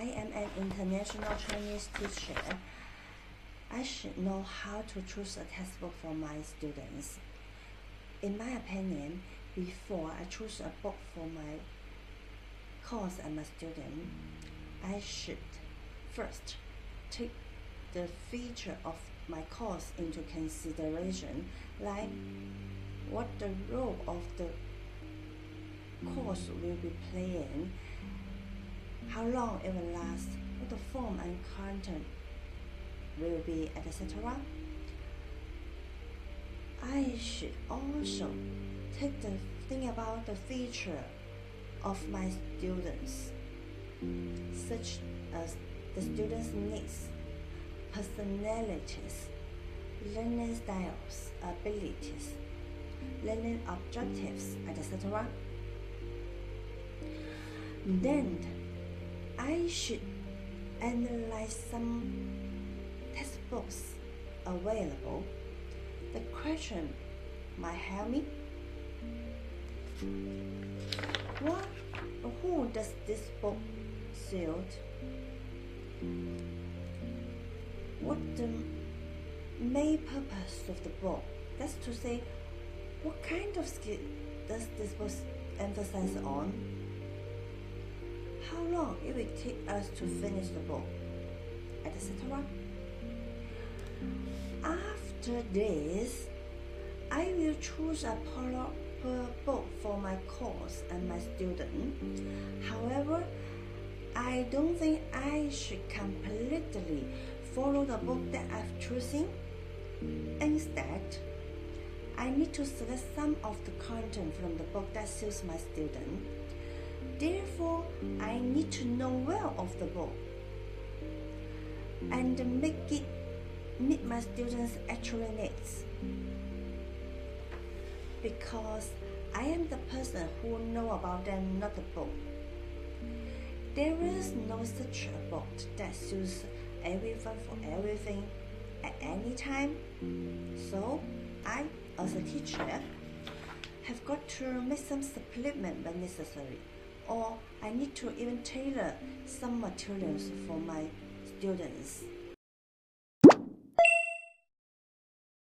I am an international Chinese teacher, I should know how to choose a textbook for my students. In my opinion, before I choose a book for my course and my student, I should first take the feature of my course into consideration, like what the role of the course will be playing, how long it will last, what the form and content will be, etc. I should also think about the feature of my students, such as the students' needs, personalities, learning styles, abilities, learning objectives, etc. Then I should analyze some textbooks available. The question might help me. Who does this book suit? What the main purpose of the book? That's to say, what kind of skill does this book emphasize on? How long it will take us to finish the book, etc. After this, I will choose a proper book for my course and my student. However, I don't think I should completely follow the book that I've chosen. Instead, I need to select some of the content from the book that suits my student. Therefore, I need to know well of the book and make it meet my students' actual needs. Because I am the person who know about them, not the book. There is no such a book that suits everyone for everything at any time. So I, as a teacher, have got to make some supplement when necessary, or I need to even tailor some materials for my students.